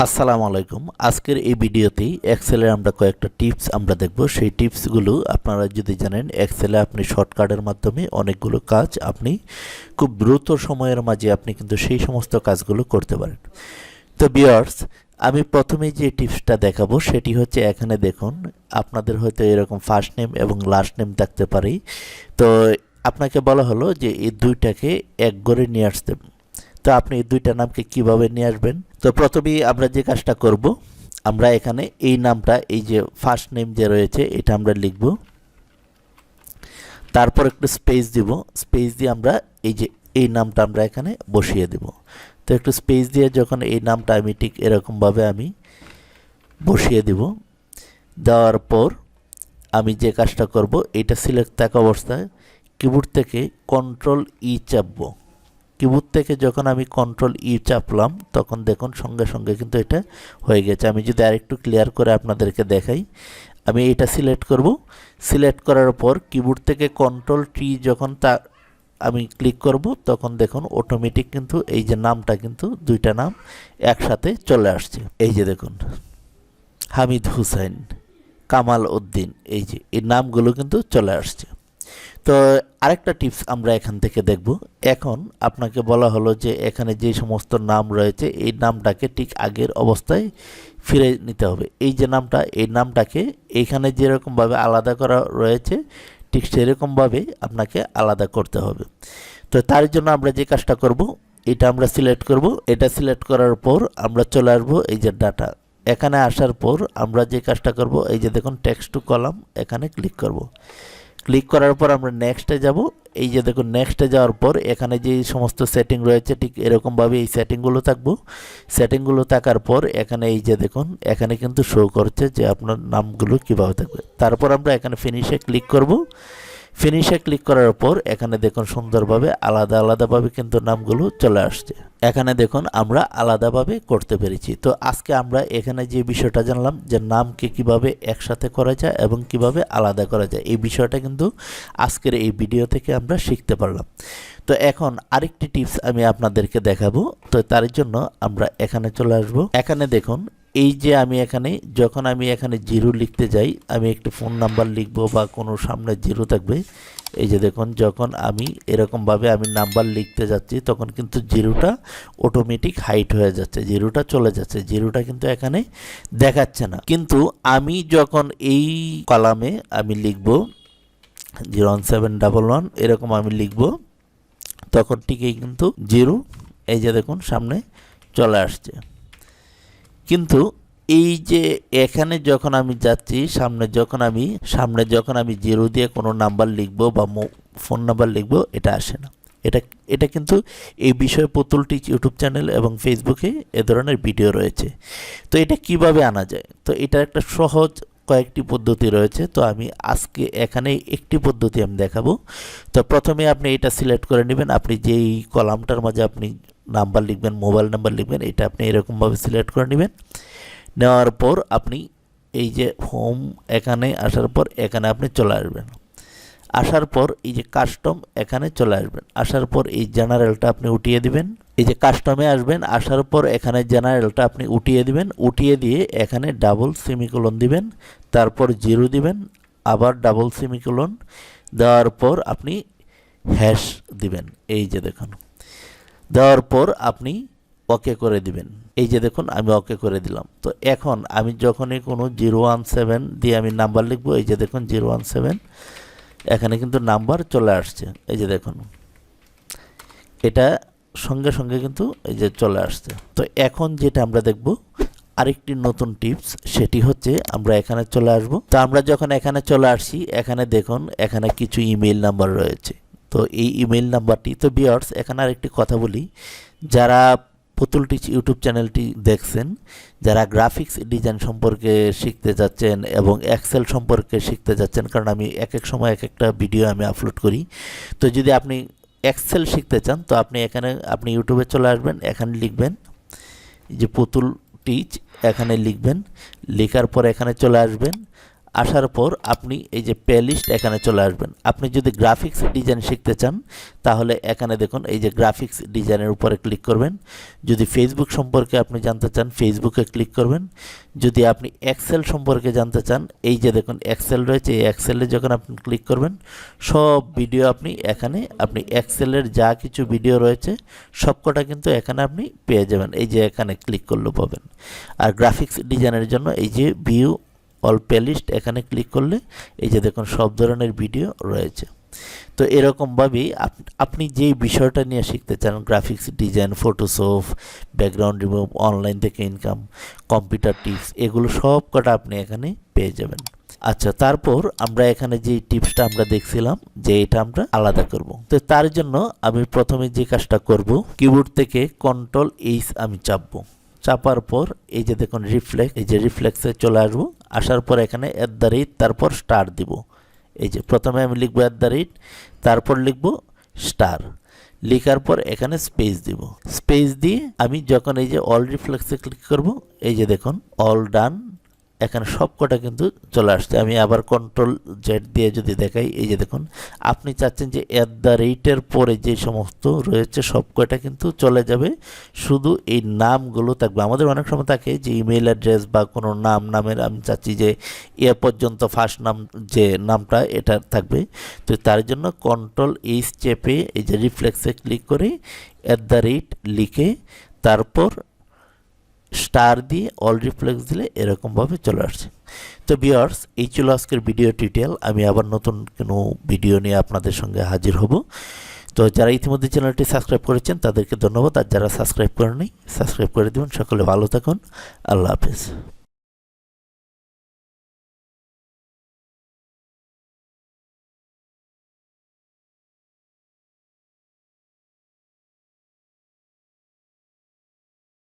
আসসালামু আলাইকুম। আজকের এই ভিডিওতে এক্সেলের আমরা কয়েকটা টিপস আমরা দেখব। সেই টিপসগুলো আপনারা যদি জানেন, এক্সেলে আপনি শর্টকাটের মাধ্যমে অনেকগুলো কাজ আপনি খুব দ্রুত সময়ের মাঝে আপনি কিন্তু সেই সমস্ত কাজগুলো করতে পারেন। তো ভিউয়ার্স, আমি প্রথমে যে টিপসটা দেখাবো সেটি হচ্ছে, এখানে দেখুন আপনাদের হয়তো এরকম ফার্স্ট নেম এবং লাস্ট নেম থাকতে পারে। তো আপনাকে বলা হলো যে এই দুইটাকে এক ঘরে নিয়ে আসতে। তো আপনি এই দুইটা নামকে কিভাবে নিয়ে আসবেন? তো প্রথমেই আমরা যে কাজটা করব, আমরা এখানে এই নামটা, এই যে ফার্স্ট নেম যে রয়েছে এটা আমরা লিখব, তারপর একটু স্পেস দিব। স্পেস দিয়ে আমরা এই নামটা আমরা এখানে বসিয়ে দেব। তো একটু স্পেস দিয়ে যখন এই নামটা আমি ঠিক এরকমভাবে আমি বসিয়ে দেব, দেওয়ার পর আমি যে কাজটা করব, এটা সিলেক্ট থাকা অবস্থায় কিবোর্ড থেকে কন্ট্রোল ই চাপবো। কিবোর্ড থেকে যখন আমি কন্ট্রোল ই চাপলাম, তখন দেখুন সঙ্গে সঙ্গে কিন্তু এটা হয়ে গেছে। আমি যদি আরেকটু ক্লিয়ার করে আপনাদেরকে দেখাই, আমি এটা সিলেক্ট করব। সিলেক্ট করার পর কিবোর্ড থেকে কন্ট্রোল টি যখন আমি ক্লিক করব, তখন দেখুন অটোমেটিক কিন্তু এই যে নামটা কিন্তু দুইটা নাম একসাথে চলে আসছে। এই যে দেখুন, হামিদ হুসাইন, কামাল উদ্দিন, এই যে এই নামগুলো কিন্তু চলে আসছে। তো আরেকটা টিপস আমরা এখান থেকে দেখব। এখন আপনাকে বলা হলো যে এখানে যে সমস্ত নাম রয়েছে এই নামটাকে ঠিক আগের অবস্থায় ফিরে নিতে হবে। এই যে নামটা, এই নামটাকে এইখানে যেরকমভাবে আলাদা করা রয়েছে ঠিক সেরকমভাবে আপনাকে আলাদা করতে হবে। তো তার জন্য আমরা যে কাজটা করব, এটা আমরা সিলেক্ট করব। এটা সিলেক্ট করার পর আমরা চলে আসবো এই যে ডাটা। এখানে আসার পর আমরা যে কাজটা করব, এই যে দেখুন টেক্সট টু কলাম, এখানে ক্লিক করব। ক্লিক করার পর আমরা নেক্সটে যাব। এই যে দেখুন নেক্সটে যাওয়ার পর এখানে যে সমস্ত সেটিং রয়েছে ঠিক এরকমভাবে এই সেটিংগুলো থাকবো। সেটিংগুলো থাকার পর এখানে এই যে দেখুন এখানে কিন্তু শো করছে যে আপনার নামগুলো কীভাবে থাকবে। তারপর আমরা এখানে ফিনিশে ক্লিক করব। ফিনিশে ক্লিক করার পর এখানে দেখুন সুন্দরভাবে আলাদাভাবে কিন্তু নামগুলো চলে আসছে। এখানে দেখুন আমরা আলাদাভাবে করতে পেরেছি। তো আজকে আমরা এখানে যে বিষয়টা জানলাম যে নামকে কিভাবে একসাথে করা যায় এবং কিভাবে আলাদা করা যায়, এই বিষয়টা কিন্তু আজকের এই ভিডিও থেকে আমরা শিখতে পারলাম। তো এখন আরেকটি টিপস আমি আপনাদেরকে দেখাবো। তো তার জন্য আমরা এখানে চলে আসব। এখানে দেখুন এই যে আমি এখানে যখন আমি এখানে জিরো লিখতে যাই, আমি একটি ফোন নাম্বার লিখবো বা কোনো সামনে জিরো থাকবে। এই যে দেখুন যখন আমি এরকমভাবে আমি নাম্বার লিখতে যাচ্ছি, তখন কিন্তু জিরোটা অটোমেটিক হাইট হয়ে যাচ্ছে, জিরোটা চলে যাচ্ছে, জিরোটা কিন্তু এখানে দেখাচ্ছে না। কিন্তু আমি যখন এই কলামে আমি লিখব 01711 এরকম আমি লিখব, তখন ঠিকই কিন্তু জিরো এই যে দেখুন সামনে চলে আসছে। কিন্তু এই যে এখানে যখন আমি যাচ্ছি সামনে যখন আমি জিরো দিয়ে কোনো নাম্বার লিখব বা ফোন নাম্বার লিখব, এটা আসে না। এটা কিন্তু এই বিষয়ে পুতুল টিচ ইউটিউব চ্যানেল এবং ফেসবুকে এ ধরনের ভিডিও রয়েছে। তো এটা কিভাবে আনা যায়? তো এটা একটা সহজ কয়েকটি পদ্ধতি রয়েছে। তো আমি আজকে এখানে একটি পদ্ধতি আমি দেখাবো। তো প্রথমে আপনি এটা সিলেক্ট করে নেবেন। আপনি যেই কলামটার মাঝে আপনি নাম্বার লিখবেন, মোবাইল নাম্বার লিখবেন, এটা আপনি এরকমভাবে সিলেক্ট করে নেবেন। নেওয়ার পর আপনি এই যে হোম, এখানে আসার পর এখানে আপনি চলে আসবেন। আসার পর এই যে কাস্টম, এখানে চলে আসবেন। আসার পর এই জেনারেলটা আপনি উঠিয়ে দিবেন। এই যে কাস্টমে আসবেন, আসার পর এখানে জেনারেলটা আপনি উঠিয়ে দিবেন। উঠিয়ে দিয়ে এখানে ডাবল সেমিকোলন দিবেন, তারপর জিরো দিবেন, আবার ডাবল সেমিকোলন দেওয়ার পর আপনি হ্যাশ দিবেন। এই যে দেখুন দেওয়ার পর আপনি ওকে করে দিবেন। এই যে দেখুন আমি ওকে করে দিলাম। তো এখন আমি যখনই কোনো 017 দিয়ে আমি নাম্বার লিখবো, এই যে দেখুন 017 এখানে কিন্তু নাম্বার চলে আসছে। এই যে দেখুন এটা সঙ্গে সঙ্গে কিন্তু এই যে চলে আসছে। তো এখন যেটা আমরা দেখব আরেকটি নতুন টিপস, সেটি হচ্ছে আমরা এখানে চলে আসব। তো আমরা যখন এখানে চলে আসছি, এখানে দেখুন এখানে কিছু ইমেইল নাম্বার রয়েছে। তো এই ইমেইল নাম্বারটি, তো ভিউয়ার্স এখানে আরেকটি কথা বলি, যারা পুতুল টিচ ইউটিউব চ্যানেলটি দেখছেন, যারা গ্রাফিক্স ডিজাইন সম্পর্কে শিখতে যাচ্ছেন এবং এক্সেল সম্পর্কে শিখতে যাচ্ছেন, কারণ আমি এক এক সময় এক একটা ভিডিও আমি আপলোড করি। তো যদি আপনি এক্সেল শিখতে চান, তো আপনি ইউটিউবে চলে আসবেন, এখানে লিখবেন যে পুতুল টিচ, এখানে লিখবেন। লেখার পর এখানে চলে আসবেন। আসার পর আপনি এই যে প্লেলিস্ট এখানে চলে আসবেন। আপনি যদি গ্রাফিক্স ডিজাইন শিখতে চান তাহলে এখানে দেখুন এই যে গ্রাফিক্স ডিজাইনের উপরে ক্লিক করবেন। যদি ফেসবুক সম্পর্কে আপনি জানতে চান ফেসবুকে ক্লিক করবেন। যদি আপনি এক্সেল সম্পর্কে জানতে চান এই যে দেখুন এক্সেল রয়েছে, এই এক্সেলে যখন আপনি ক্লিক করবেন সব ভিডিও আপনি এখানে আপনি এক্সেলের যা কিছু ভিডিও রয়েছে সবকটা কিন্তু এখানে আপনি পেয়ে যাবেন। এই যে এখানে ক্লিক করলে পাবেন। আর গ্রাফিক্স ডিজাইনের জন্য এই যে ভিউ অল প্লেলিস্ট এখানে ক্লিক করলে এই যে দেখুন সব ধরনের ভিডিও রয়েছে। তো এরকমভাবেই আপনি যেই বিষয়টা নিয়ে শিখতে চান graphics design, Photoshop, background remove, online থেকে ইনকাম, কম্পিউটার টিপস, এগুলো সব কটা আপনি এখানে পেয়ে যাবেন। আচ্ছা, তারপর আমরা এখানে যে টিপসটা আমরা দেখছিলাম যে এটা আমরা আলাদা করব। তো তার জন্য আমি প্রথমে যে কাজটা করব, কিবোর্ড থেকে Ctrl+H আমি চাপবো। চাপার পর এই যে দেখুন রিফ্লেক্স, এই যে রিফ্লেক্সে চলে আসবো। আসার পর এখানে @ তারপর স্টার দিব। এই যে প্রথমে আমি লিখবো @ তারপর লিখবো স্টার, লেখার পর এখানে স্পেস দিব। স্পেস দিয়ে আমি যখন এই যে অল রিফ্লেক্সে ক্লিক করব এই যে দেখুন অল ডান এখানে সবকটা কিন্তু চলে আসছে। আমি আবার Ctrl+Z দিয়ে যদি দেখাই এই যে দেখুন আপনি চাচ্ছেন যে @ পরে যে সমস্ত রয়েছে সবকটা কিন্তু চলে যাবে, শুধু এই নামগুলো থাকবে। আমাদের অনেক সময় থাকে যে ইমেল অ্যাড্রেস বা কোনো নামের আমি চাচ্ছি যে এ পর্যন্ত ফার্স্ট নাম যে নামটা এটা থাকবে। তো তার জন্য Ctrl+H চেপে এই যে রিফ্লেক্সে ক্লিক করে @ লিখে তারপর স্টার দিয়ে অল রিফ্লেক্স দিলে এরকমভাবে চলে আসছে। তো ভিউয়ার্স, এই ছিল আজকের ভিডিও টিউটোরিয়াল। আমি আবার নতুন কোনো ভিডিও নিয়ে আপনাদের সঙ্গে হাজির হব। তো যারা ইতিমধ্যে চ্যানেলটি সাবস্ক্রাইব করেছেন তাদেরকে ধন্যবাদ, আর যারা সাবস্ক্রাইব করেননি সাবস্ক্রাইব করে দেবেন। সকলে ভালো থাকুন, আল্লাহ হাফেজ।